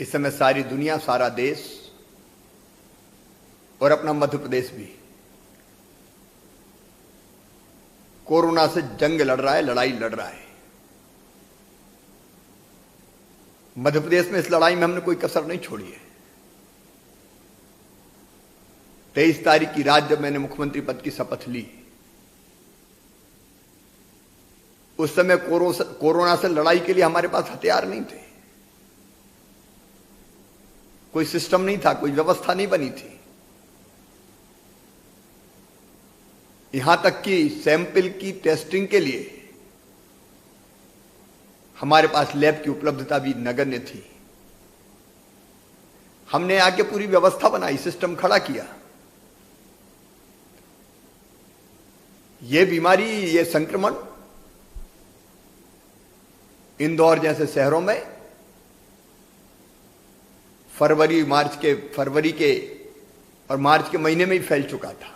इस समय सारी दुनिया, सारा देश और अपना मध्य प्रदेश भी कोरोना से जंग लड़ रहा है, लड़ाई लड़ रहा है। मध्य प्रदेश में इस लड़ाई में हमने कोई कसर नहीं छोड़ी है। 23 तारीख की रात जब मैंने मुख्यमंत्री पद की शपथ ली, उस समय कोरोना से लड़ाई के लिए हमारे पास हथियार नहीं थे, कोई सिस्टम नहीं था, कोई व्यवस्था नहीं बनी थी। यहां तक कि सैंपल की टेस्टिंग के लिए हमारे पास लैब की उपलब्धता भी नगण्य थी। हमने आके पूरी व्यवस्था बनाई, सिस्टम खड़ा किया। यह बीमारी, यह संक्रमण इंदौर जैसे शहरों में फरवरी के और मार्च के महीने में ही फैल चुका था,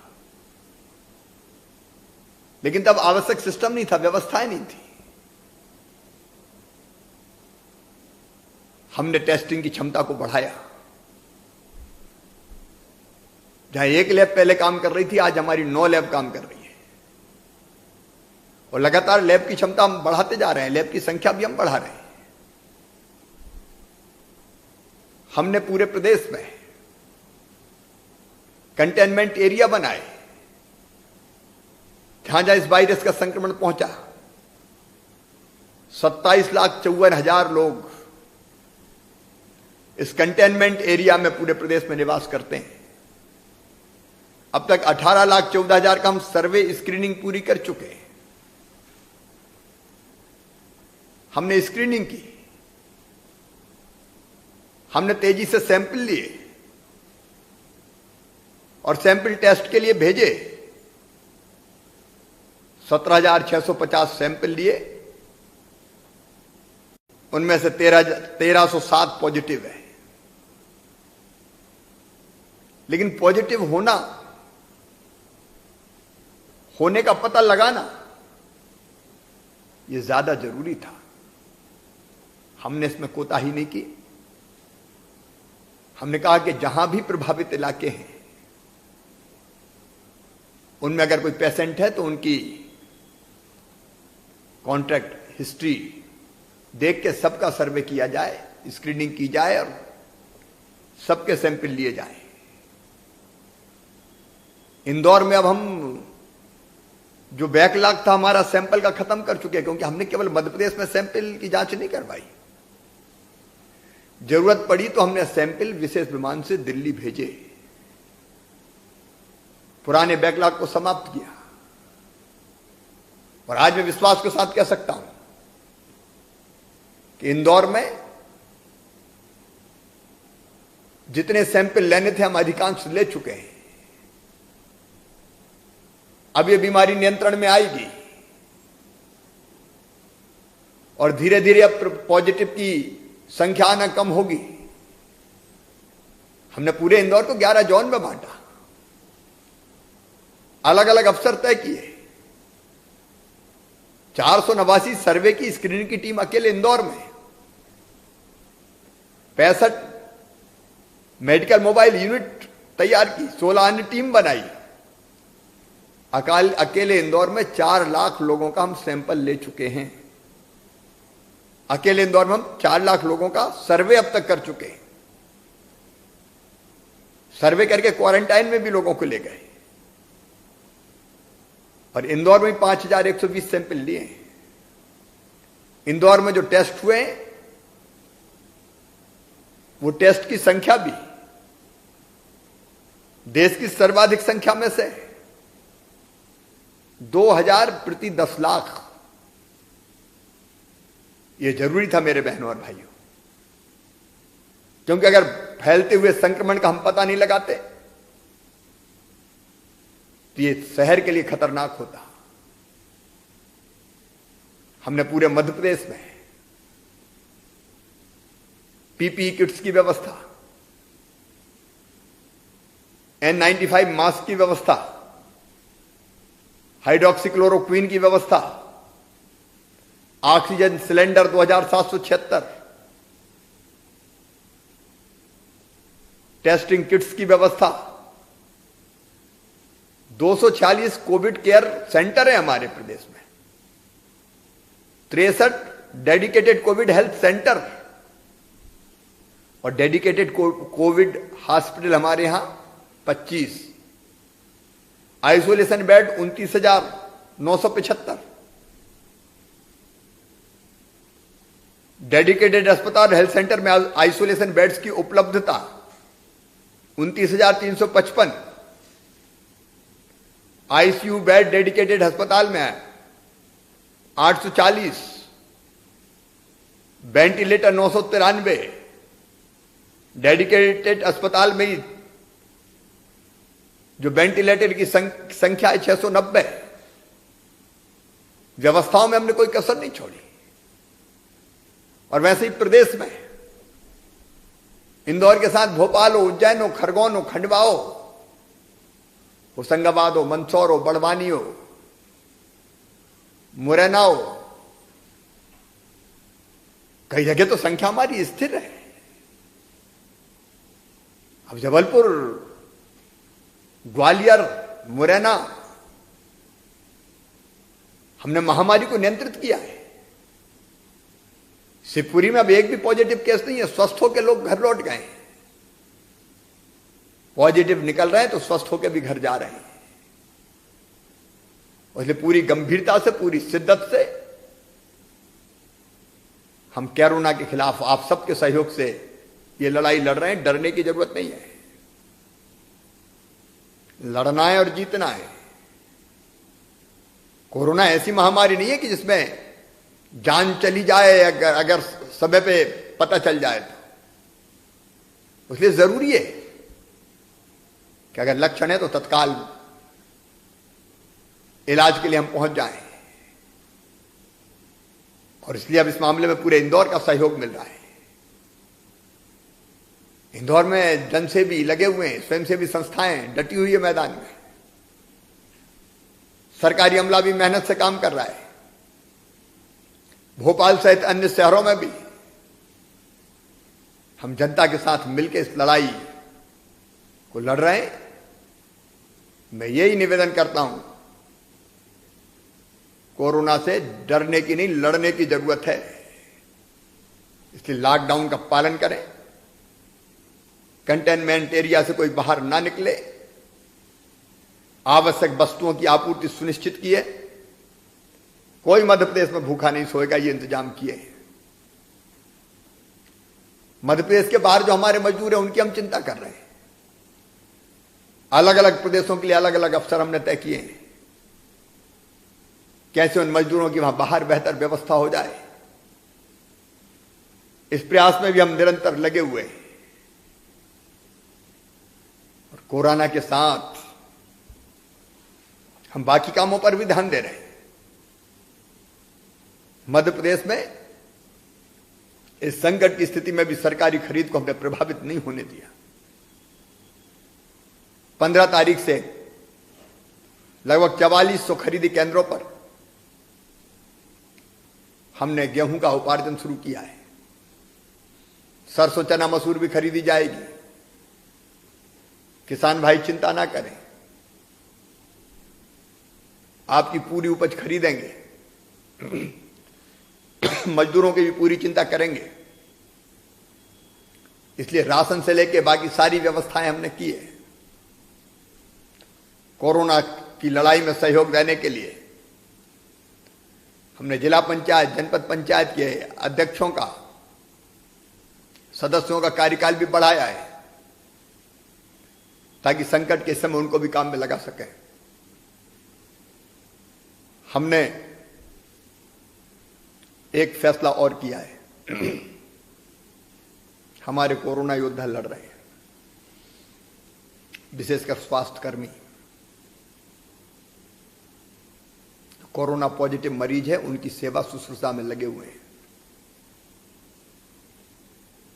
लेकिन तब आवश्यक सिस्टम नहीं था, व्यवस्थाएं नहीं थी। हमने टेस्टिंग की क्षमता को बढ़ाया। जहां एक लैब पहले काम कर रही थी, आज हमारी 9 लैब काम कर रही है और लगातार लैब की क्षमता हम बढ़ाते जा रहे हैं, लैब की संख्या भी हम बढ़ा रहे हैं। हमने पूरे प्रदेश में कंटेनमेंट एरिया बनाए। जहां जहां इस वायरस का संक्रमण पहुंचा, 27,54,000 लोग इस कंटेनमेंट एरिया में पूरे प्रदेश में निवास करते हैं। अब तक 18,14,000 का हम सर्वे स्क्रीनिंग पूरी कर चुके हैं। हमने स्क्रीनिंग की, हमने तेजी से सैंपल लिए और सैंपल टेस्ट के लिए भेजे। 17,650 सैंपल लिए, उनमें से 1307 पॉजिटिव है। लेकिन पॉजिटिव होने का पता लगाना यह ज्यादा जरूरी था। हमने इसमें कोताही नहीं की। हमने कहा कि जहां भी प्रभावित इलाके हैं, उनमें अगर कोई पेशेंट है तो उनकी कॉन्टैक्ट हिस्ट्री देख के सबका सर्वे किया जाए, स्क्रीनिंग की जाए और सबके सैंपल लिए जाएं। इंदौर में अब हम जो बैकलॉग था हमारा सैंपल का खत्म कर चुके हैं, क्योंकि हमने केवल मध्य प्रदेश में सैंपल की जांच नहीं करवाई। जरूरत पड़ी तो हमने सैंपल विशेष विमान से दिल्ली भेजे, पुराने बैकलॉग को समाप्त किया। और आज मैं विश्वास के साथ कह सकता हूं कि इंदौर में जितने सैंपल लेने थे हम अधिकांश ले चुके हैं। अब यह बीमारी नियंत्रण में आएगी और धीरे धीरे अब पॉजिटिव की संख्या आना कम होगी। हमने पूरे इंदौर को 11 जोन में बांटा, अलग अलग अफसर तय किए। 489 सर्वे की स्क्रीनिंग की टीम अकेले इंदौर में, 65 मेडिकल मोबाइल यूनिट तैयार की, 16 अन्य टीम बनाई। अकेले इंदौर में 4 लाख लोगों का हम सैंपल ले चुके हैं। अकेले इंदौर में हम 4 लाख लोगों का सर्वे अब तक कर चुके हैं। सर्वे करके क्वारंटाइन में भी लोगों को ले गए और इंदौर में 5,120 सैंपल लिए हैं। इंदौर में जो टेस्ट हुए वो टेस्ट की संख्या भी देश की सर्वाधिक संख्या में से 2,000 प्रति 10 लाख। यह जरूरी था मेरे बहनों और भाइयों, क्योंकि अगर फैलते हुए संक्रमण का हम पता नहीं लगाते तो ये शहर के लिए खतरनाक होता। हमने पूरे मध्य प्रदेश में पीपीई किट्स की व्यवस्था, N95 मास्क की व्यवस्था, हाइड्रोक्सीक्लोरोक्विन की व्यवस्था, ऑक्सीजन सिलेंडर 2,776, टेस्टिंग किट्स की व्यवस्था, 246 कोविड केयर सेंटर है हमारे प्रदेश में, 63 डेडिकेटेड कोविड हेल्थ सेंटर और डेडिकेटेड कोविड हॉस्पिटल हमारे यहां 25, आइसोलेशन बेड 29,975, डेडिकेटेड अस्पताल हेल्थ सेंटर में आइसोलेशन बेड्स की उपलब्धता 29,355, आईसीयू बेड डेडिकेटेड अस्पताल में 840, वेंटिलेटर 993, डेडिकेटेड अस्पताल में जो वेंटिलेटर की संख्या है 690। व्यवस्थाओं में हमने कोई कसर नहीं छोड़ी। और वैसे ही प्रदेश में इंदौर के साथ भोपाल हो, उज्जैन हो, खरगोन हो, खंडवा हो, होशंगाबाद हो, मंदसौर हो, बड़वानी हो, मुरैना हो, कई जगह तो संख्या हमारी स्थिर है। अब जबलपुर, ग्वालियर, मुरैना, हमने महामारी को नियंत्रित किया है। शिवपुरी में अब एक भी पॉजिटिव केस नहीं है, स्वस्थ होकर लोग घर लौट गए। पॉजिटिव निकल रहे हैं तो स्वस्थ होकर भी घर जा रहे हैं। इसलिए पूरी गंभीरता से, पूरी शिद्दत से हम कोरोना के खिलाफ आप सबके सहयोग से ये लड़ाई लड़ रहे हैं। डरने की जरूरत नहीं है, लड़ना है और जीतना है। कोरोना ऐसी महामारी नहीं है कि जिसमें जान चली जाए अगर समय पे पता चल जाए तो। इसलिए जरूरी है कि अगर लक्षण है तो तत्काल इलाज के लिए हम पहुंच जाएं। और इसलिए अब इस मामले में पूरे इंदौर का सहयोग मिल रहा है। इंदौर में जनसेवी लगे हुए हैं, स्वयंसेवी संस्थाएं डटी हुई है मैदान में, सरकारी अमला भी मेहनत से काम कर रहा है। भोपाल सहित अन्य शहरों में भी हम जनता के साथ मिलकर इस लड़ाई को लड़ रहे हैं। मैं यही निवेदन करता हूं, कोरोना से डरने की नहीं, लड़ने की जरूरत है। इसलिए लॉकडाउन का पालन करें, कंटेनमेंट एरिया से कोई बाहर ना निकले, आवश्यक वस्तुओं की आपूर्ति सुनिश्चित किए। कोई मध्य प्रदेश में भूखा नहीं सोएगा, ये इंतजाम किए। मध्य प्रदेश के बाहर जो हमारे मजदूर हैं उनकी हम चिंता कर रहे हैं। अलग अलग प्रदेशों के लिए अलग अलग अवसर हमने तय किए हैं, कैसे उन मजदूरों की वहां बाहर बेहतर व्यवस्था हो जाए। इस प्रयास में भी हम निरंतर लगे हुए हैं। और कोरोना के साथ हम बाकी कामों पर भी ध्यान दे रहे हैं। मध्य प्रदेश में इस संकट की स्थिति में भी सरकारी खरीद को हमने प्रभावित नहीं होने दिया। 15 तारीख से लगभग 4400 खरीदी केंद्रों पर हमने गेहूं का उपार्जन शुरू किया है। सरसों, चना, मसूर भी खरीदी जाएगी। किसान भाई चिंता ना करें, आपकी पूरी उपज खरीदेंगे। मजदूरों की भी पूरी चिंता करेंगे। इसलिए राशन से लेकर बाकी सारी व्यवस्थाएं हमने की है। कोरोना की लड़ाई में सहयोग देने के लिए हमने जिला पंचायत, जनपद पंचायत के अध्यक्षों का, सदस्यों का कार्यकाल भी बढ़ाया है, ताकि संकट के समय उनको भी काम में लगा सकें। हमने एक फैसला और किया है। हमारे कोरोना योद्धा लड़ रहे हैं, विशेषकर स्वास्थ्य कर्मी। कोरोना पॉजिटिव मरीज है, उनकी सेवा शुश्रूषा में लगे हुए हैं।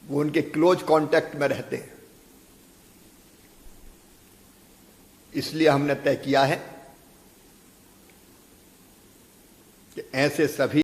वो उनके क्लोज कांटेक्ट में रहते हैं। इसलिए हमने तय किया है कि ऐसे सभी